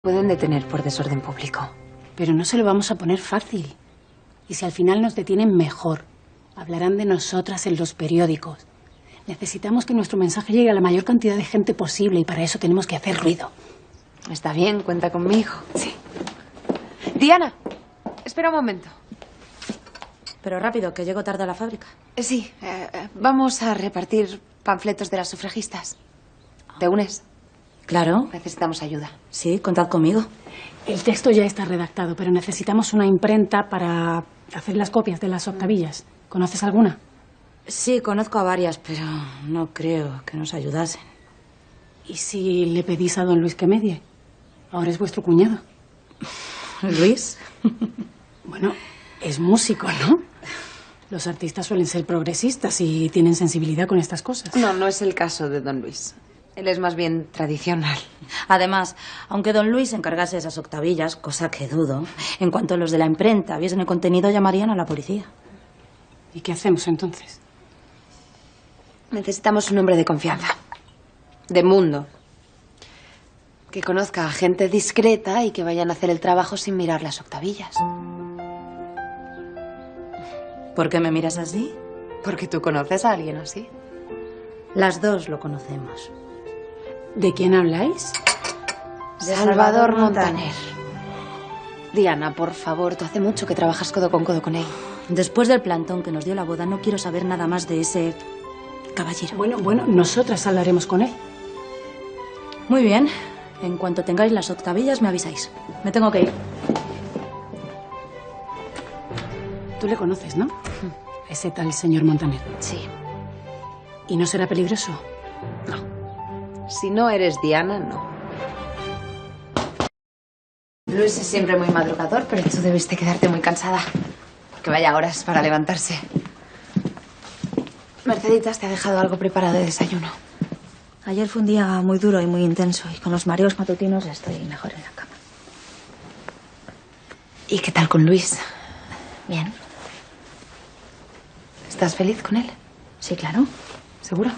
Pueden detener por desorden público. Pero no se lo vamos a poner fácil. Y si al final nos detienen, mejor. Hablarán de nosotras en los periódicos. Necesitamos que nuestro mensaje llegue a la mayor cantidad de gente posible y para eso tenemos que hacer ruido. Está bien, cuenta conmigo. Sí. Diana, espera un momento. Pero rápido, que llego tarde a la fábrica. Sí, vamos a repartir panfletos de las sufragistas. ¿Te unes? Claro. Necesitamos ayuda. Sí, contad conmigo. El texto ya está redactado, pero necesitamos una imprenta para hacer las copias de las octavillas. ¿Conoces alguna? Sí, conozco a varias, pero no creo que nos ayudasen. ¿Y si le pedís a don Luis que medie? Ahora es vuestro cuñado. ¿Luis? Bueno, es músico, ¿no? Los artistas suelen ser progresistas y tienen sensibilidad con estas cosas. No, no es el caso de don Luis. Él es más bien tradicional. Además, aunque don Luis encargase esas octavillas, cosa que dudo, en cuanto los de la imprenta viesen el contenido llamarían a la policía. ¿Y qué hacemos entonces? Necesitamos un hombre de confianza. De mundo. Que conozca a gente discreta y que vayan a hacer el trabajo sin mirar las octavillas. ¿Por qué me miras así? Porque tú conoces a alguien así. Las dos lo conocemos. ¿De quién habláis? De Salvador Montaner. Diana, por favor, tú hace mucho que trabajas codo con él. Después del plantón que nos dio la boda, no quiero saber nada más de ese caballero. Bueno, nosotras hablaremos con él. Muy bien. En cuanto tengáis las octavillas, me avisáis. Me tengo que ir. Tú le conoces, ¿no? Ese tal señor Montaner. Sí. ¿Y no será peligroso? No. Si no eres Diana, no. Luis es siempre muy madrugador, pero tú debiste quedarte muy cansada. Porque vaya horas para levantarse. Merceditas te ha dejado algo preparado de desayuno. Ayer fue un día muy duro y muy intenso y con los mareos matutinos estoy mejor en la cama. ¿Y qué tal con Luis? Bien. ¿Estás feliz con él? Sí, claro. ¿Seguro?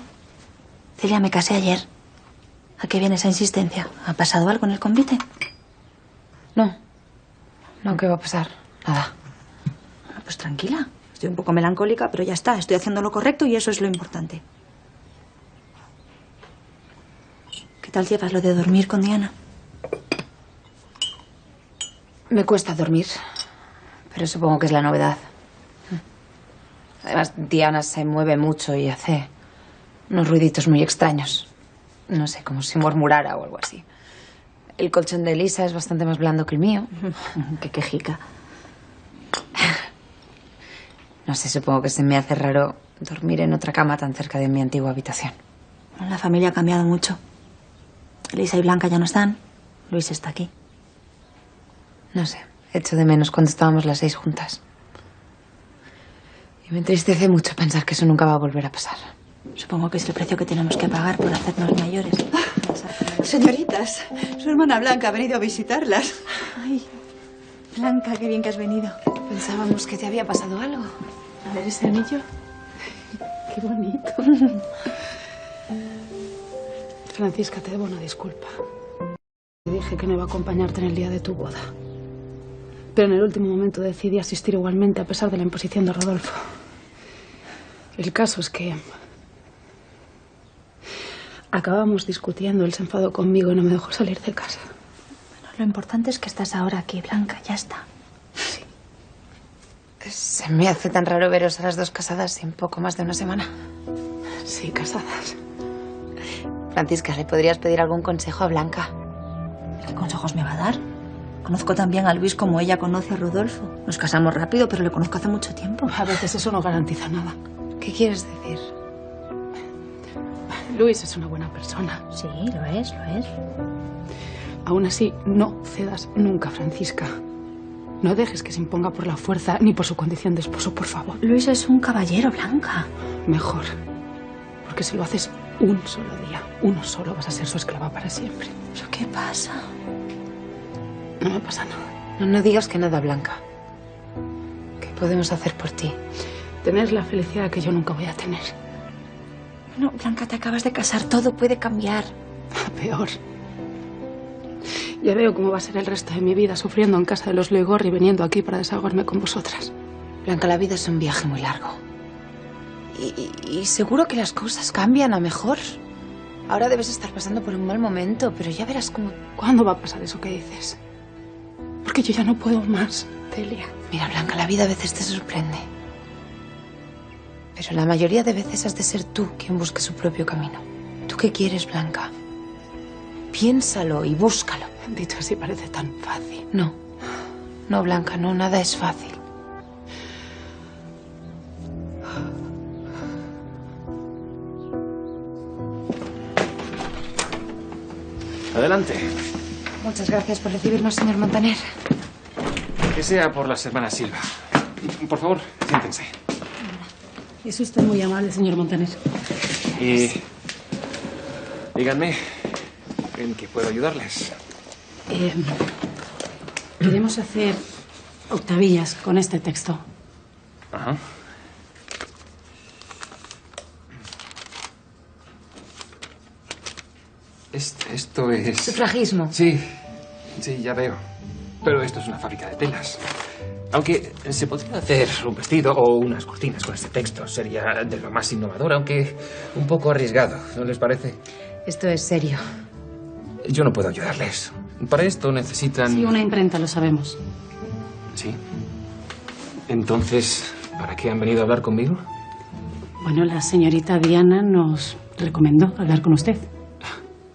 Celia, me casé ayer. ¿A qué viene esa insistencia? ¿Ha pasado algo en el convite? No. No, ¿qué va a pasar? Nada. Bueno, pues tranquila. Estoy un poco melancólica, pero ya está. Estoy haciendo lo correcto y eso es lo importante. ¿Qué tal llevas lo de dormir con Diana? Me cuesta dormir, pero supongo que es la novedad. Además, Diana se mueve mucho y hace unos ruiditos muy extraños. No sé, como si murmurara o algo así. El colchón de Elisa es bastante más blando que el mío. Qué quejica. No sé, supongo que se me hace raro dormir en otra cama tan cerca de mi antigua habitación. La familia ha cambiado mucho. Elisa y Blanca ya no están. Luis está aquí. No sé, echo de menos cuando estábamos las 6 juntas. Y me entristece mucho pensar que eso nunca va a volver a pasar. Supongo que es el precio que tenemos que pagar por hacernos mayores. Señoritas, su hermana Blanca ha venido a visitarlas. Ay, Blanca, qué bien que has venido. Pensábamos que te había pasado algo. A ver ese anillo. Qué bonito. Francisca, te debo una disculpa. Te dije que no iba a acompañarte en el día de tu boda. Pero en el último momento decidí asistir igualmente a pesar de la imposición de Rodolfo. El caso es que acabamos discutiendo, él se enfadó conmigo y no me dejó salir de casa. Bueno, lo importante es que estás ahora aquí, Blanca, ya está. Sí. Se me hace tan raro veros a las dos casadas en poco más de una semana. Sí, casadas. Francisca, ¿le podrías pedir algún consejo a Blanca? ¿Qué consejos me va a dar? Conozco tan bien a Luis como ella conoce a Rodolfo. Nos casamos rápido, pero le conozco hace mucho tiempo. A veces eso no garantiza nada. ¿Qué quieres decir? Luis es una buena persona. Sí, lo es, lo es. Aún así, no cedas nunca, Francisca. No dejes que se imponga por la fuerza ni por su condición de esposo, por favor. Luis es un caballero, Blanca. Mejor. Porque si lo haces un solo día, uno solo, vas a ser su esclava para siempre. ¿Pero qué pasa? No me pasa nada. No digas que nada, Blanca. ¿Qué podemos hacer por ti? Tener la felicidad que yo nunca voy a tener. Bueno, Blanca, te acabas de casar. Todo puede cambiar. Peor. Ya veo cómo va a ser el resto de mi vida sufriendo en casa de los Loigorri y viniendo aquí para desahogarme con vosotras. Blanca, la vida es un viaje muy largo. Y seguro que las cosas cambian a mejor. Ahora debes estar pasando por un mal momento, pero ya verás cómo... ¿Cuándo va a pasar eso que dices? Porque yo ya no puedo más, Celia. Mira, Blanca, la vida a veces te sorprende. Pero la mayoría de veces has de ser tú quien busque su propio camino. ¿Tú qué quieres, Blanca? Piénsalo y búscalo. Dicho así parece tan fácil. No. No, Blanca, no, nada es fácil. Adelante. Muchas gracias por recibirnos, señor Montaner. Que sea por las hermanas Silva. Por favor, siéntense. Es usted muy amable, señor Montaner. Y díganme, ¿en qué puedo ayudarles? Queremos hacer octavillas con este texto. Ajá. Esto es... Sufragismo. Sí, ya veo. Pero esto es una fábrica de telas. Aunque se podría hacer un vestido o unas cortinas con este texto. Sería de lo más innovador, aunque un poco arriesgado, ¿no les parece? Esto es serio. Yo no puedo ayudarles. Para esto necesitan... Sí, una imprenta, lo sabemos. Sí. Entonces, ¿para qué han venido a hablar conmigo? Bueno, la señorita Diana nos recomendó hablar con usted.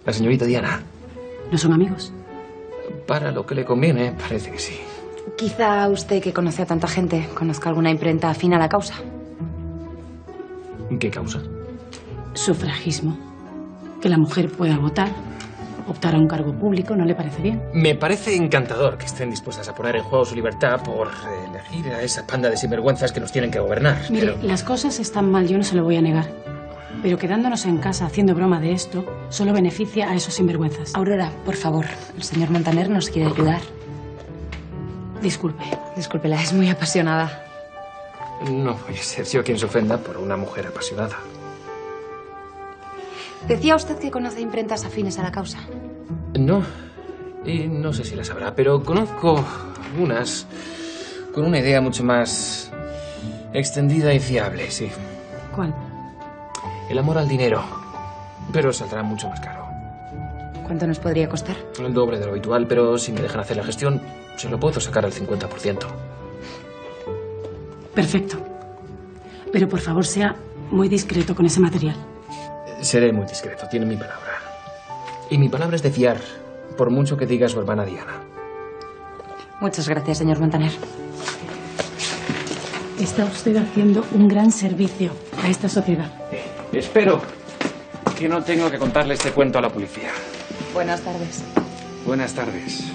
La señorita Diana. ¿No son amigos? Para lo que le conviene, parece que sí. Quizá usted, que conoce a tanta gente, conozca alguna imprenta afín a la causa. ¿Qué causa? Sufragismo. Que la mujer pueda votar, optar a un cargo público, ¿no le parece bien? Me parece encantador que estén dispuestas a poner en juego su libertad por elegir a esa panda de sinvergüenzas que nos tienen que gobernar. Mire, pero... las cosas están mal, yo no se lo voy a negar. Pero quedándonos en casa haciendo broma de esto, solo beneficia a esos sinvergüenzas. Aurora, por favor, el señor Montaner nos quiere ayudar. Disculpe. Discúlpela, es muy apasionada. No voy a ser yo quien se ofenda por una mujer apasionada. Decía usted que conoce imprentas afines a la causa. No, y no sé si las habrá, pero conozco unas con una idea mucho más extendida y fiable, sí. ¿Cuál? El amor al dinero, pero saldrá mucho más caro. ¿Cuánto nos podría costar? El doble de lo habitual, pero si me dejan hacer la gestión, se lo puedo sacar al 50%. Perfecto. Pero por favor sea muy discreto con ese material. Seré muy discreto, tiene mi palabra. Y mi palabra es de fiar, por mucho que diga su hermana Diana. Muchas gracias, señor Montaner. Está usted haciendo un gran servicio a esta sociedad. Espero que no tengo que contarle este cuento a la policía. Buenas tardes. Buenas tardes.